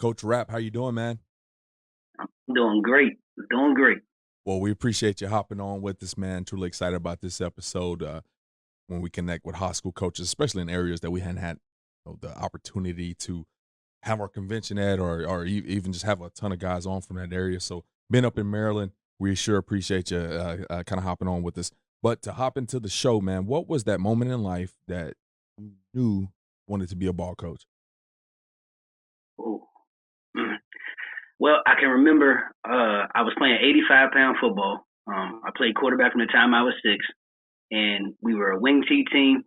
Coach Rapp. How you doing, man? I'm doing great. Doing great. Well, we appreciate you hopping on with us, man. Truly excited about this episode when we connect with high school coaches, especially in areas that we hadn't had the opportunity to have our convention at or even just have a ton of guys on from that area. So being up in Maryland, we sure appreciate you kind of hopping on with us. But to hop into the show, man, what was that moment in life that you knew wanted to be a ball coach? Oh. Mm. Well, I can remember I was playing 85-pound football. I played quarterback from the time I was 6, and we were a wing T team.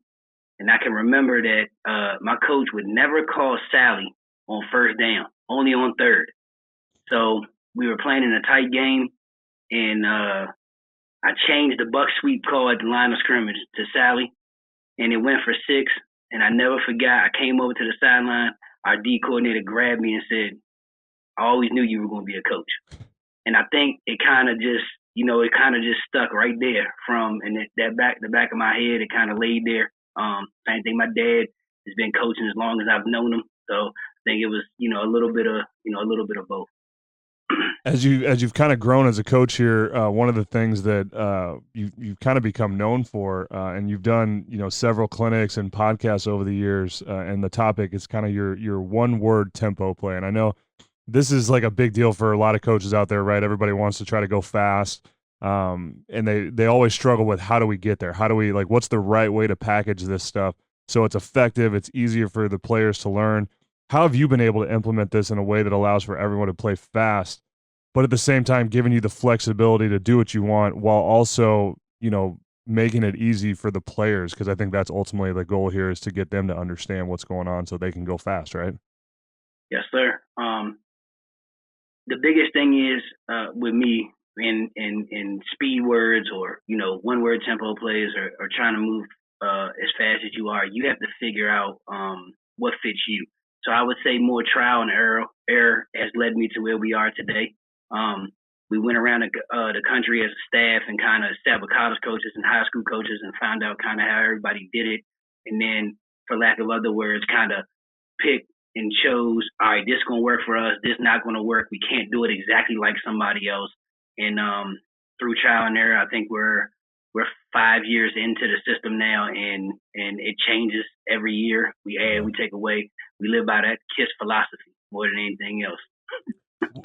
And I can remember that my coach would never call Sally on first down, only on third. So we were playing in a tight game, and I changed the buck sweep call at the line of scrimmage to Sally, and it went for 6. And I never forgot. I came over to the sideline. Our D coordinator grabbed me and said, "I always knew you were going to be a coach." And I think it kind of just, it kind of just stuck right there the back of my head. It kind of laid there. Same thing. My dad has been coaching as long as I've known him, so I think it was, a little bit of both. As you've kind of grown as a coach here, one of the things that you've kind of become known for, and you've done several clinics and podcasts over the years, and the topic is kind of your one word tempo play. And I know this is like a big deal for a lot of coaches out there, right? Everybody wants to try to go fast, and they always struggle with how do we get there? How do we what's the right way to package this stuff so it's effective, it's easier for the players to learn. How have you been able to implement this in a way that allows for everyone to play fast, but at the same time giving you the flexibility to do what you want while also, making it easy for the players? Because I think that's ultimately the goal here, is to get them to understand what's going on so they can go fast, right? Yes, sir. The biggest thing is with me in speed words or one word tempo plays or trying to move as fast as you are, you have to figure out what fits you. So I would say more trial and error has led me to where we are today. We went around the country as a staff and kind of sat with college coaches and high school coaches and found out kind of how everybody did it. And then, for lack of other words, kind of picked and chose, all right, this going to work for us. This not going to work. We can't do it exactly like somebody else. And through trial and error, I think we're 5 years into the system now, and it changes every year. We add, we take away. We live by that KISS philosophy more than anything else.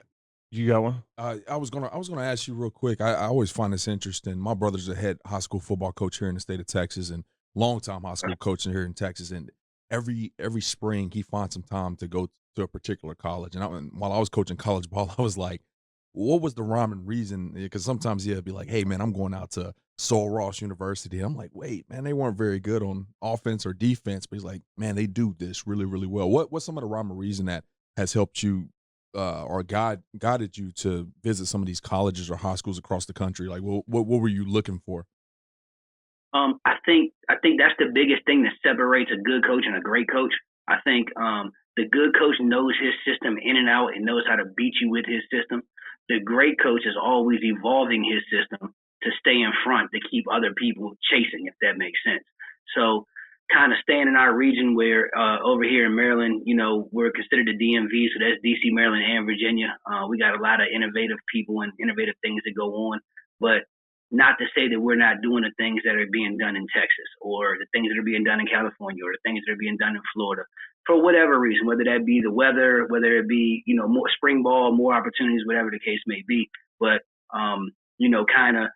You got one? I was gonna ask you real quick. I always find this interesting. My brother's a head high school football coach here in the state of Texas, and longtime high school coach here in Texas. And every spring he finds some time to go to a particular college. And while I was coaching college ball, I was like, what was the rhyme and reason? Because sometimes he'd be like, "Hey man, I'm going out to Sul Ross University." I'm like, "Wait, man, they weren't very good on offense or defense." But he's like, "Man, they do this really, really well." What's some of the rhyme or reason that has helped you or guided you to visit some of these colleges or high schools across the country? Like, what were you looking for? I think that's the biggest thing that separates a good coach and a great coach. I think the good coach knows his system in and out and knows how to beat you with his system. The great coach is always evolving his system to stay in front, to keep other people chasing, if that makes sense. So kind of staying in our region where over here in Maryland, we're considered the DMV, so that's DC, Maryland, and Virginia. We got a lot of innovative people and innovative things that go on, but not to say that we're not doing the things that are being done in Texas or the things that are being done in California or the things that are being done in Florida for whatever reason, whether that be the weather, whether it be, more spring ball, more opportunities, whatever the case may be. But, kind of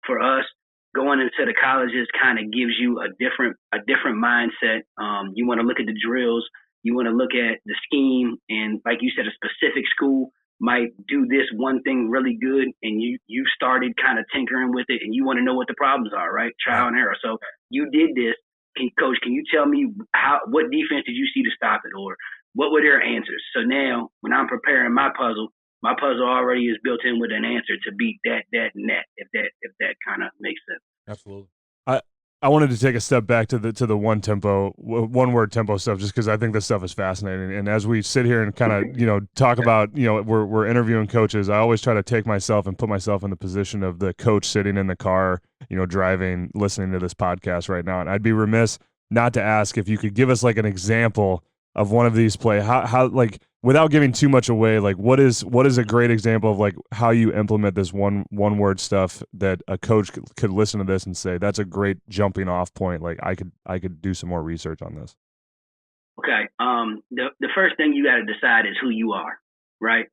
for us, going into the colleges kind of gives you a different mindset. You want to look at the drills, you want to look at the scheme, and like you said, a specific school might do this one thing really good, and you started kind of tinkering with it, and you want to know what the problems are, right? Trial and error. So you did this. Coach, can you tell me what defense did you see to stop it, or what were their answers? So now when I'm preparing my puzzle already is built in with an answer to beat that and that, if that kind of makes sense. Absolutely. I wanted to take a step back to the one word tempo stuff, just because I think this stuff is fascinating. And as we sit here and kind of talk about we're interviewing coaches, I always try to take myself and put myself in the position of the coach sitting in the car, driving, listening to this podcast right now. And I'd be remiss not to ask if you could give us like an example of one of these play. How without giving too much away, like what is a great example of like how you implement this one word stuff that a coach could listen to this and say, that's a great jumping off point. Like I could do some more research on this. Okay. The first thing you got to decide is who you are, right?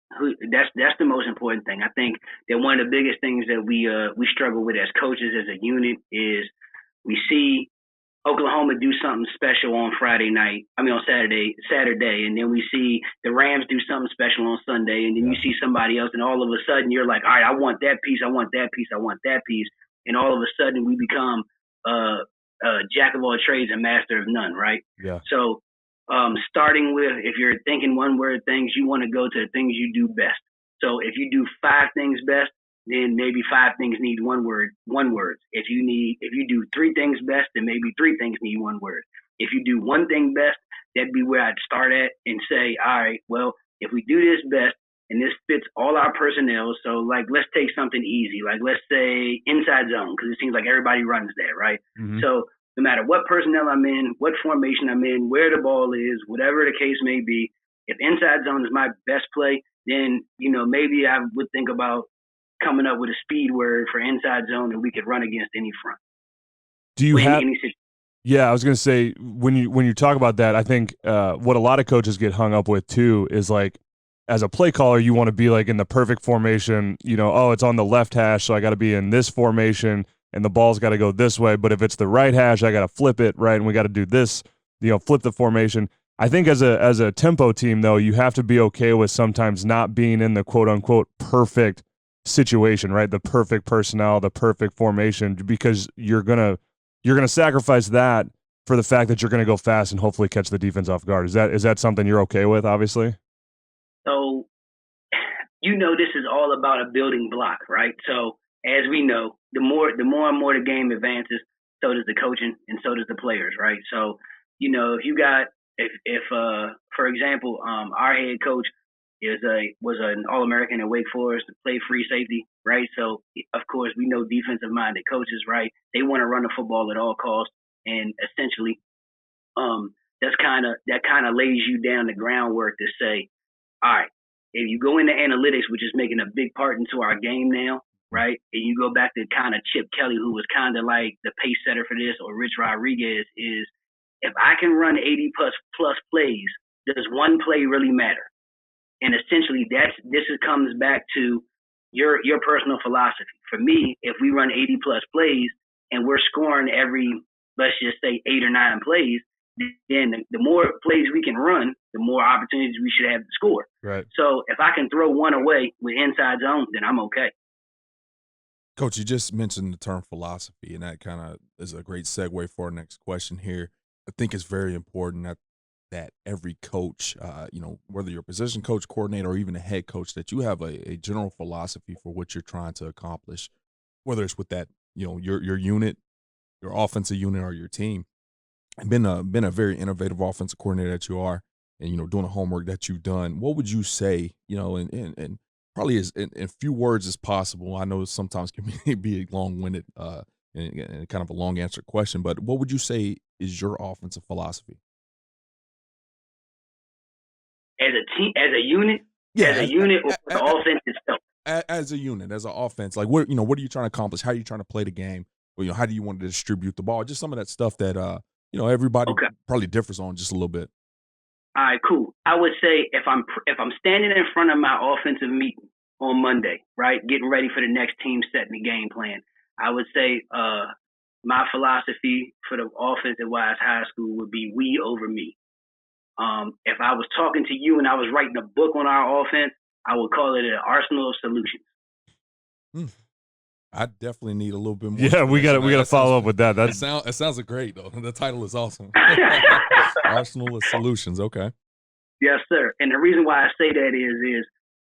That's the most important thing. I think that one of the biggest things that we struggle with as coaches as a unit is we see Oklahoma do something special on Saturday, and then we see the Rams do something special on Sunday, and then you see somebody else, and all of a sudden you're like, all right, I want that piece, I want that piece, I want that piece, and all of a sudden we become jack of all trades and master of none, right? Yeah. So starting with, if you're thinking one word things, you want to go to the things you do best. So if you do 5 things best, then maybe 5 things need one word. If you do 3 things best, then maybe 3 things need one word. If you do one thing best, that'd be where I'd start at and say, all right, well, if we do this best and this fits all our personnel, so like let's take something easy, like let's say inside zone, because it seems like everybody runs that, right? Mm-hmm. So no matter what personnel I'm in, what formation I'm in, where the ball is, whatever the case may be, if inside zone is my best play, then maybe I would think about coming up with a speed word for inside zone that we could run against any front. Do you have? Yeah, I was going to say when you talk about that, I think what a lot of coaches get hung up with too is like, as a play caller, you want to be like in the perfect formation. Oh, it's on the left hash, so I got to be in this formation, and the ball's got to go this way. But if it's the right hash, I got to flip it right, and we got to do this. Flip the formation. I think as a tempo team, though, you have to be okay with sometimes not being in the quote unquote perfect situation, right? The perfect personnel, the perfect formation, because you're gonna sacrifice that for the fact that you're gonna go fast and hopefully catch the defense off guard. Is that something you're okay with? Obviously. So, this is all about a building block, right? So, as we know, the more and more the game advances, so does the coaching and so does the players, right? So, if for example, our head coach was an All-American at Wake Forest, played free safety, right? So, of course, we know defensive-minded coaches, right? They want to run the football at all costs, and essentially, that kind of lays you down the groundwork to say, all right, if you go into analytics, which is making a big part into our game now, right? And you go back to kind of Chip Kelly, who was kind of like the pace setter for this, or Rich Rodriguez, is if I can run 80 plus plays, does one play really matter? And essentially, comes back to your personal philosophy. For me, if we run 80 plus plays and we're scoring every, let's just say 8 or 9 plays, then the more plays we can run, the more opportunities we should have to score. Right. So if I can throw one away with inside zone, then I'm okay. Coach, you just mentioned the term philosophy, and that kind of is a great segue for our next question here. I think it's very important that every coach, whether you're a position coach, coordinator, or even a head coach, that you have a general philosophy for what you're trying to accomplish, whether it's with that, your unit, your offensive unit, or your team. And been a very innovative offensive coordinator that you are, and doing the homework that you've done. What would you say, and probably as in few words as possible? I know sometimes can be long-winded and kind of a long answer question, but what would you say is your offensive philosophy? As a team, as a unit, yeah, as a unit, or the offense itself. As a unit, as an offense, like what are you trying to accomplish? How are you trying to play the game? Or, how do you want to distribute the ball? Just some of that stuff that everybody probably differs on just a little bit. All right, cool. I would say if I'm standing in front of my offensive meeting on Monday, right, getting ready for the next team, setting the game plan, I would say my philosophy for the offense at Wise High School would be we over me. If I was talking to you and I was writing a book on our offense, I would call it an arsenal of solutions. I definitely need a little bit more. Yeah, we got to follow up with that. It sounds great though. The title is awesome. Arsenal of solutions. Okay. Yes, sir. And the reason why I say that is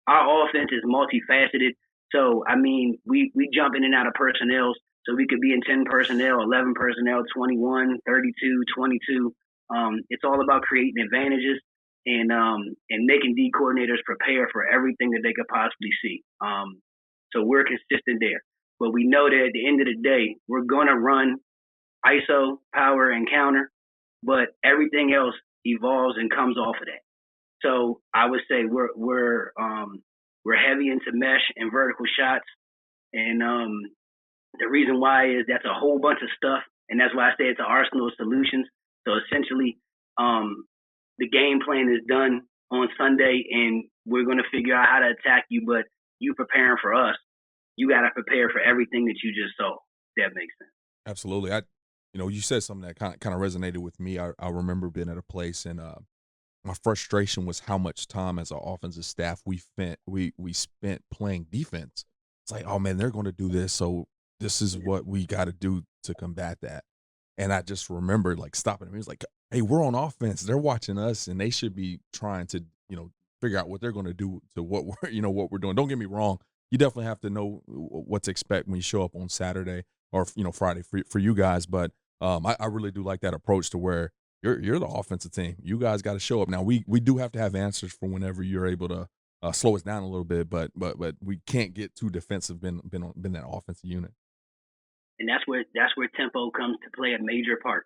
our offense is multifaceted. So I mean, we jump in and out of personnel. So we could be in 10 personnel, 11 personnel, 21, 32, 22. It's all about creating advantages and making D coordinators prepare for everything that they could possibly see. So we're consistent there. But we know that at the end of the day, we're going to run ISO, power, and counter, but everything else evolves and comes off of that. So I would say we're heavy into mesh and vertical shots, and the reason why is that's a whole bunch of stuff, and that's why I say it's an arsenal of solutions. So essentially, the game plan is done on Sunday, and we're going to figure out how to attack you. But you preparing for us, you got to prepare for everything that you just saw. If that makes sense. Absolutely. You said something that kind of resonated with me. I remember being at a place, and my frustration was how much time as an offensive staff we spent playing defense. It's like, oh man, they're going to do this, so this is what we got to do to combat that. And I just remember like stopping him. He was like, hey, we're on offense. They're watching us, and they should be trying to figure out what they're going to do to what we're doing. Don't get me wrong. You definitely have to know what to expect when you show up on Saturday or Friday for you guys. But I really do like that approach to where you're the offensive team. You guys got to show up. Now we do have to have answers for whenever you're able to slow us down a little bit, but we can't get too defensive. Been that offensive unit. And that's where tempo comes to play a major part.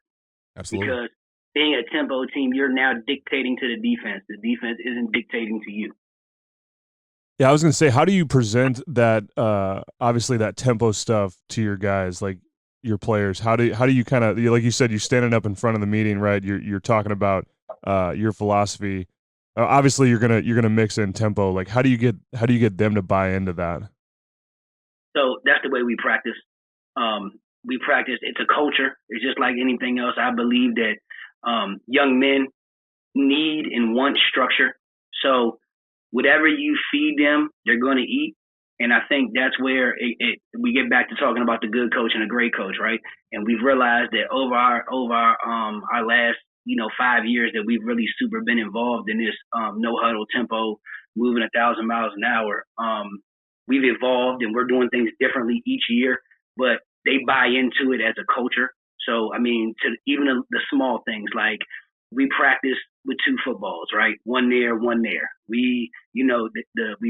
Absolutely. Because being a tempo team, you're now dictating to the defense. The defense isn't dictating to you. Yeah, I was going to say, how do you present that, obviously that tempo stuff to your guys, like your players? How do you kind of, like you said, you're standing up in front of the meeting, right? You're talking about your philosophy. Obviously, you're gonna mix in tempo. Like, how do you get them to buy into that? So that's the way we practice. We practice. It's a culture. It's just like anything else. I believe that young men need and want structure. So whatever you feed them, they're going to eat. And I think that's where we get back to talking about the good coach and the great coach, right? And we've realized that over our last 5 years that we've really super been involved in this no huddle tempo, moving 1,000 miles an hour. We've evolved and we're doing things differently each year, but they buy into it as a culture. So I mean, to even the small things like we practice with 2 footballs, right? One there, one there. We, we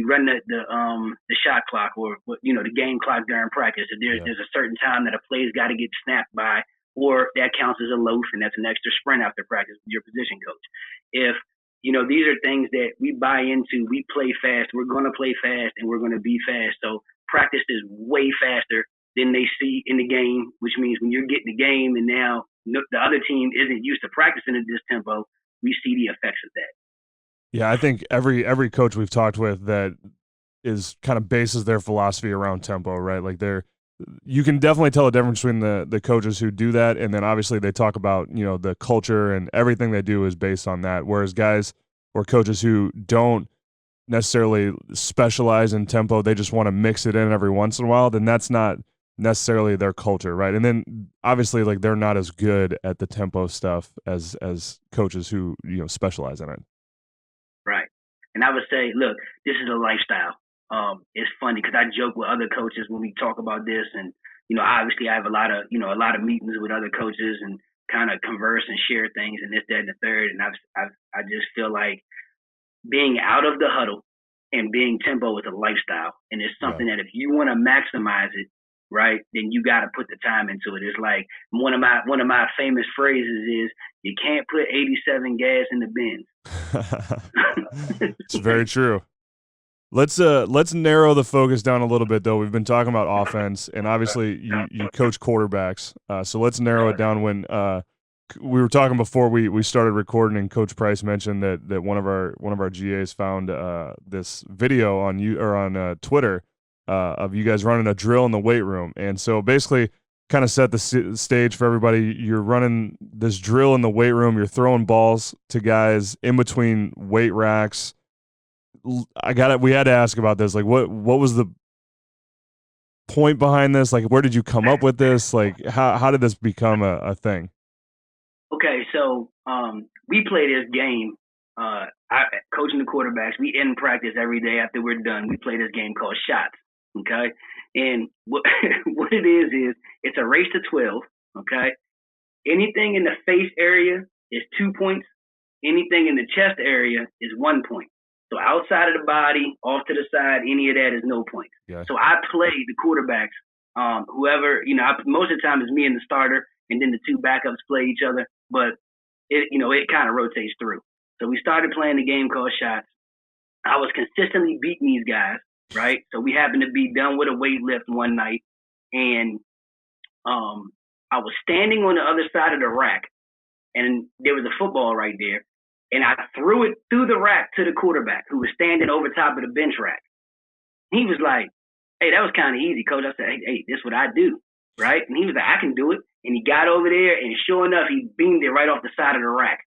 run the shot clock or the game clock during practice. If there's a certain time that a play's got to get snapped by, or that counts as a loaf, and that's an extra sprint after practice with your position coach. If these are things that we buy into. We play fast. We're going to play fast, and we're going to be fast. So practice is way faster than they see in the game, which means when you're getting the game and now the other team isn't used to practicing at this tempo, we see the effects of that. Yeah, I think every coach we've talked with that is kind of bases their philosophy around tempo, right? Like you can definitely tell a difference between the coaches who do that, and then obviously they talk about the culture and everything they do is based on that. Whereas guys or coaches who don't necessarily specialize in tempo, they just want to mix it in every once in a while, then that's not necessarily their culture, right? And then obviously like they're not as good at the tempo stuff as coaches who specialize in it. Right. And I would say, look, this is a lifestyle. It's funny because I joke with other coaches when we talk about this, and obviously I have a lot of meetings with other coaches and kind of converse and share things and this, that, and the third. And I just feel like being out of the huddle and being tempo is a lifestyle, and it's something that if you want to maximize it, right, then you got to put the time into it. It's like one of my famous phrases is, you can't put 87 gas in the bins. It's very true. Let's narrow the focus down a little bit though. We've been talking about offense, and obviously you coach quarterbacks. So let's narrow it down. When we were talking before we started recording, and Coach Price mentioned that one of our GAs found this video on Twitter of you guys running a drill in the weight room, and so basically kind of set the stage for everybody. You're running this drill in the weight room. You're throwing balls to guys in between weight racks. We had to ask about this. Like, what was the point behind this? Like, where did you come up with this? Like, how did this become a thing? Okay, so we play this game. Coaching the quarterbacks, we end practice every day after we're done. We play this game called shots. Okay, and what it is it's a race to 12. Okay, anything in the face area is 2 points. Anything in the chest area is 1 point. So outside of the body, off to the side, any of that is no points. Yeah. So I play the quarterbacks. Whoever, most of the time it's me and the starter, and then the 2 backups play each other. But it kind of rotates through. So we started playing the game called shots. I was consistently beating these guys, right? So we happened to be done with a weight lift one night, and I was standing on the other side of the rack, and there was a football right there, and I threw it through the rack to the quarterback who was standing over top of the bench rack. He was like, "Hey, that was kind of easy, coach." I said, "Hey, this is what I do, right?" And he was like, "I can do it." And he got over there, and sure enough, he beamed it right off the side of the rack.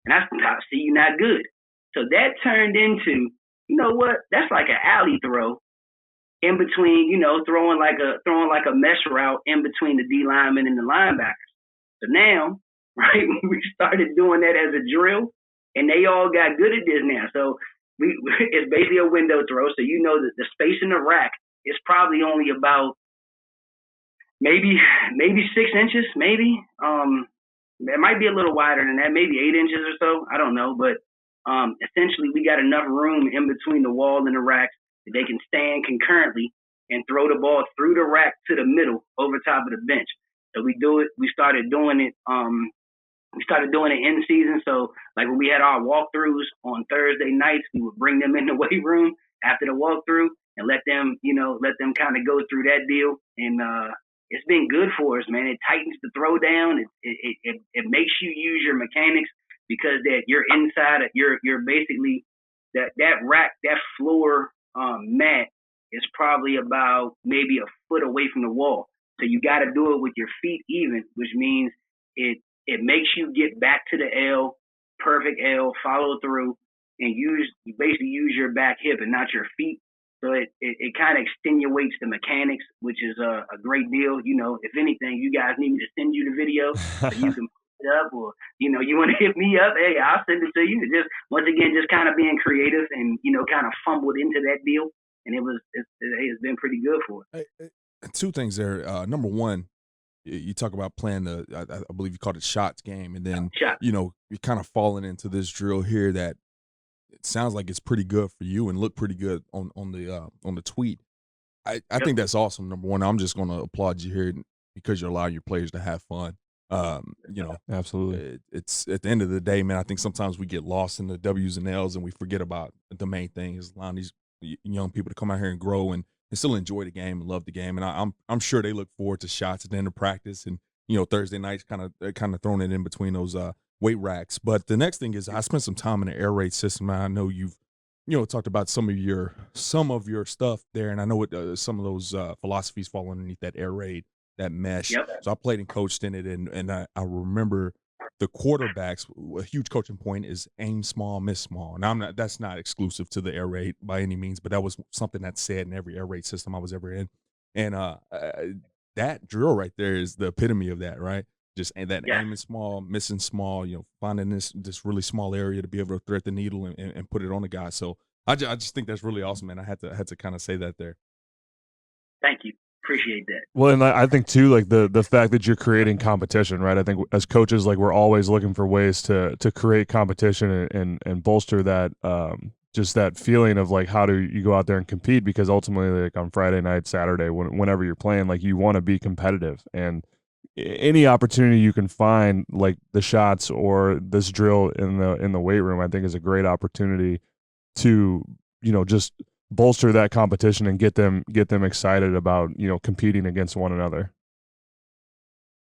And I see you not good. So that turned into, you know what? That's like an alley throw in between, throwing like a mesh route in between the D linemen and the linebackers. So now, right, we started doing that as a drill, and they all got good at this now. So it's basically a window throw. So you know that the space in the rack is probably only about maybe 6 inches, maybe. It might be a little wider than that, maybe 8 inches or so. I don't know, but essentially we got enough room in between the wall and the racks that they can stand concurrently and throw the ball through the rack to the middle over top of the bench. So we do it. We started doing it. In season. So like when we had our walkthroughs on Thursday nights, we would bring them in the weight room after the walkthrough and let them kind of go through that deal. And it's been good for us, man. It tightens the throw down. It makes you use your mechanics because that you're inside. You're basically that rack, that floor mat is probably about maybe a foot away from the wall. So you got to do it with your feet even, which means it makes you get back to the L, perfect L, follow through, and basically use your back hip and not your feet. So it kind of extenuates the mechanics, which is a great deal. If anything, you guys need me to send you the video so you can put it up, or you want to hit me up, hey, I'll send it to you. Just once again, just kind of being creative and kind of fumbled into that deal, and it's been pretty good for us. Two things there. Number one, you talk about playing I believe you called it shots game, and then you're kind of falling into this drill here that it sounds like it's pretty good for you and look pretty good on the tweet. I think that's awesome. Number one, I'm just going to applaud you here because you're allowing your players to have fun. Absolutely. It's at the end of the day, man. I think sometimes we get lost in the W's and L's and we forget about the main thing is allowing these young people to come out here and grow and still enjoy the game and love the game. And I'm sure they look forward to shots at the end of practice and Thursday nights kind of throwing it in between those weight racks. But the next thing is I spent some time in the air raid system. And I know you've talked about some of your stuff there, and I know what some of those philosophies fall underneath that air raid, that mesh. Yep. So I played and coached in it, and I remember the quarterbacks. A huge coaching point is aim small, miss small. And that's not exclusive to the air raid by any means, but that was something that's said in every air raid system I was ever in. And that drill right there is the epitome of that, right? Just that aiming small, missing small, finding this really small area to be able to thread the needle and put it on the guy. So I just think that's really awesome, man. I had to kind of say that there. Thank you. Appreciate that. Well, and I think too, like the fact that you're creating competition, right? I think as coaches, like we're always looking for ways to create competition and bolster that just that feeling of like how do you go out there and compete, because ultimately, like on Friday night, Saturday, whenever you're playing, like you want to be competitive, and any opportunity you can find, like the shots or this drill in the weight room, I think is a great opportunity to just bolster that competition and get them excited about competing against one another.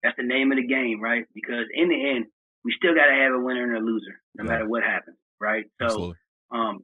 That's the name of the game, right? Because in the end, we still got to have a winner and a loser, no matter what happens, right? So Absolutely.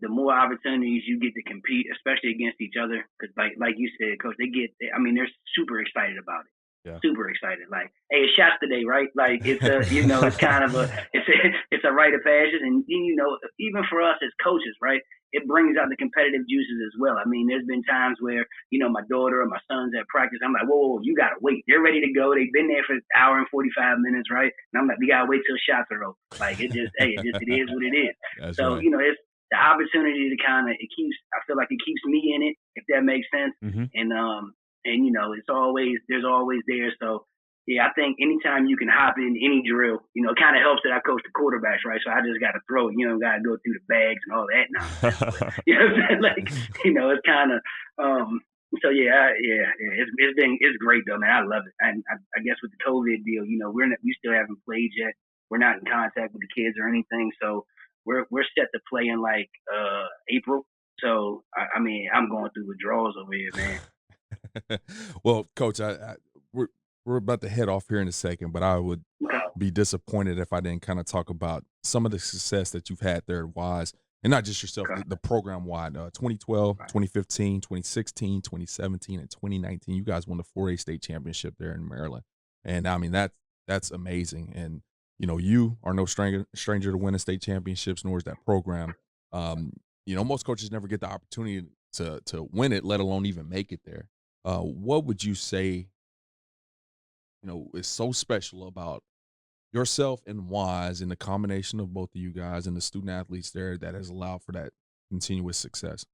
The more opportunities you get to compete, especially against each other, because like you said, Coach, they're super excited about it. Yeah. Super excited. Like, hey, it's shots today, right? Like it's it's kind of it's a rite of passage, and even for us as coaches, right? It brings out the competitive juices as well. I mean, there's been times where, my daughter or my son's at practice. I'm like, whoa, you got to wait. They're ready to go. They've been there for an hour and 45 minutes, right? And I'm like, we got to wait till shots are over. Like, it is what it is. That's so, right. It's the opportunity to I feel like it keeps me in it, if that makes sense. Mm-hmm. And there's always there. So, yeah, I think anytime you can hop in any drill, it kind of helps that I coach the quarterbacks, right? So I just got to throw it, got to go through the bags and all that nonsense. You know what I'm saying? Like, it's kind of, so it's great though, man. I love it. And I guess with the COVID deal, we still haven't played yet. We're not in contact with the kids or anything. So, we're set to play in like April. So I mean, I'm going through withdrawals over here, man. Well, Coach, we're about to head off here in a second, but I would Okay. be disappointed if I didn't kind of talk about some of the success that you've had there at Wise, and not just yourself, Okay. the program wide. 2012, 2015, 2016, 2017, and 2019. You guys won the 4A state championship there in Maryland, and I mean that's amazing. And you are no stranger to winning state championships, nor is that program. Most coaches never get the opportunity to win it, let alone even make it there. What would you say, is so special about yourself and Wise and the combination of both of you guys and the student athletes there that has allowed for that continuous success?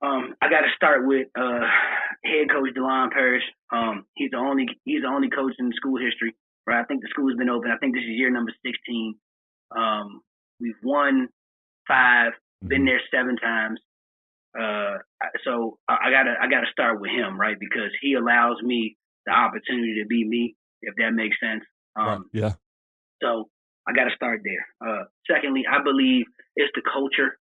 I got to start with head coach DeLon Parrish. He's the only coach in school history, right? I think the school has been open. I think this is year number 16. We've won 5, been there 7 times. So I gotta start with him, right? Because he allows me the opportunity to be me, if that makes sense. Right. Yeah. So I got to start there. Secondly, I believe it's the culture.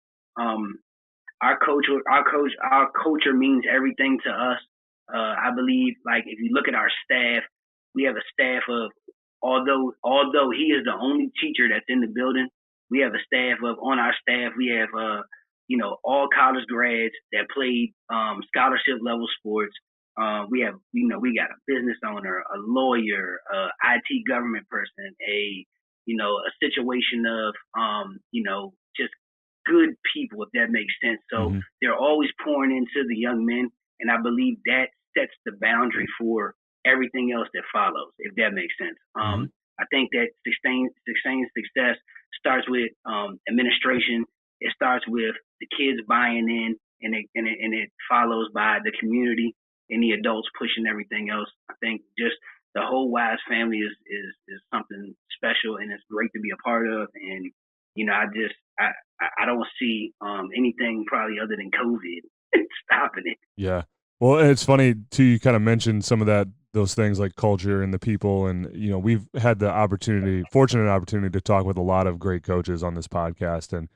Our culture means everything to us. I believe, like, if you look at our staff, we have a staff of, although he is the only teacher that's in the building, we have a staff of, on our staff, we have, all college grads that played scholarship level sports. We have, we got a business owner, a lawyer, IT government person, a situation of, just good people, if that makes sense. So they're always pouring into the young men, and I believe that sets the boundary for everything else that follows, if that makes sense. I think that sustained success starts with administration. It starts with the kids buying in, and it follows by the community and the adults pushing everything else. I think just the whole Wise family is something special, and it's great to be a part of. And I don't see anything probably other than COVID stopping it. Yeah. Well, it's funny too. You kind of mentioned some of those things like culture and the people, and we've had the fortunate opportunity to talk with a lot of great coaches on this podcast, and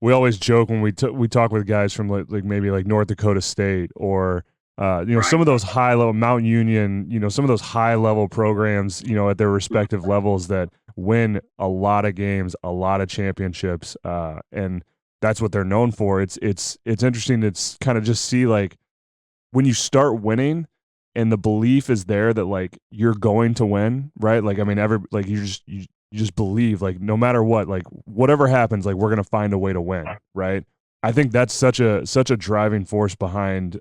we always joke when we talk with guys from like maybe like North Dakota State or Right. some of those high level Mount Union, some of those high level programs, at their respective levels that win a lot of games, a lot of championships, and that's what they're known for. It's interesting to kind of just see, like, when you start winning and the belief is there that like you're going to win, right? Like, I mean, you just believe, like, no matter what, like whatever happens, like we're going to find a way to win, right? I think that's such a driving force behind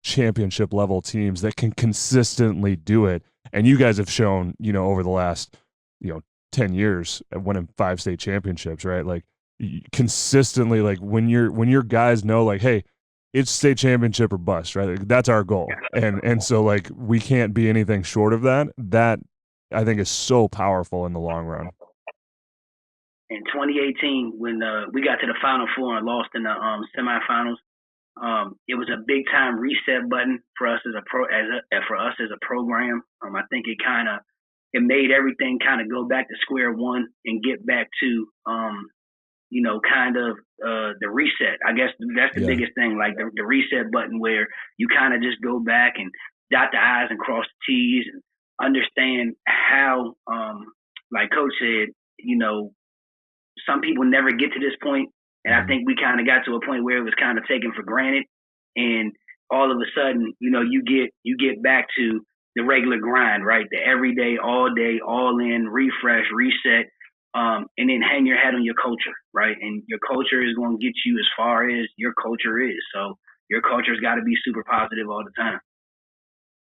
championship level teams that can consistently do it. And you guys have shown, over the last 10 years winning 5 state championships, right? Like, consistently, like when your guys know, like, hey, it's state championship or bust, right? Like, that's our goal. And so, like, we can't be anything short of that. That, I think, is so powerful in the long run. In 2018, when we got to the Final Four and lost in the semifinals, it was a big time reset button for us as a program. I think it made everything kind of go back to square one and get back to the reset. I guess that's the biggest thing, like the reset button, where you kind of just go back and dot the I's and cross the T's and understand how, like Coach said, some people never get to this point. And I think we kind of got to a point where it was kind of taken for granted. And all of a sudden, you get back to the regular grind, right? The everyday, all day, all in, refresh, reset, and then hang your hat on your culture, right? And your culture is going to get you as far as your culture is. So your culture's got to be super positive all the time.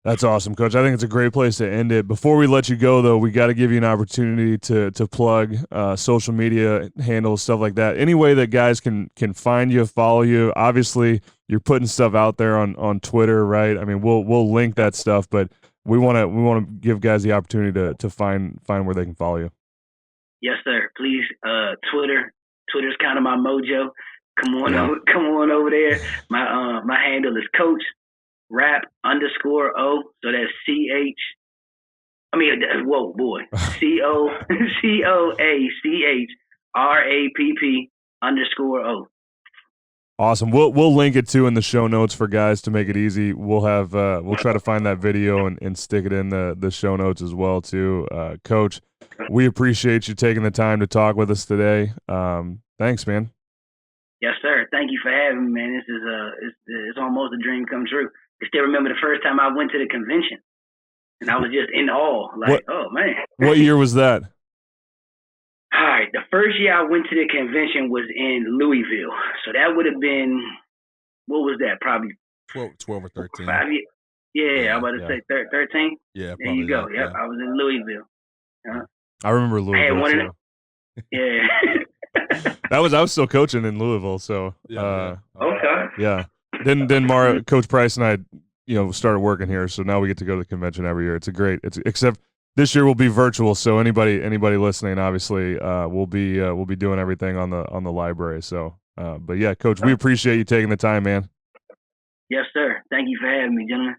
That's awesome, Coach. I think it's a great place to end it. Before we let you go, though, we got to give you an opportunity to plug social media handles, stuff like that. Any way that guys can find you, follow you. Obviously, you're putting stuff out there on Twitter, right? I mean, we'll link that stuff, but we want to give guys the opportunity to find where they can follow you. Yes, sir. Please, Twitter's kind of my mojo. Come on over there. My handle is Coach Rapp _O. So that's I mean, whoa, boy. COACHRAPP_O. Awesome. We'll link it too in the show notes for guys to make it easy. We'll have we'll try to find that video and stick it in the show notes as well too. Coach, we appreciate you taking the time to talk with us today. Thanks, man. Yes, sir. Thank you for having me, man. This is it's almost a dream come true. I still remember the first time I went to the convention, and I was just in awe. Like, oh man. What year was that? All right, the first year I went to the convention was in Louisville. So that would have been, what was that? Probably 12 or 13. 5 years. Yeah, I'm about to say 13. Yeah, there you go. That, yep, I was in Louisville. I remember Louisville. Yeah. I was still coaching in Louisville, so okay. Yeah. Then Coach Price and I, started working here, so now we get to go to the convention every year. Except this year will be virtual, so anybody listening, obviously, we'll be doing everything on the library. So, but yeah, Coach, we appreciate you taking the time, man. Yes, sir. Thank you for having me, gentlemen.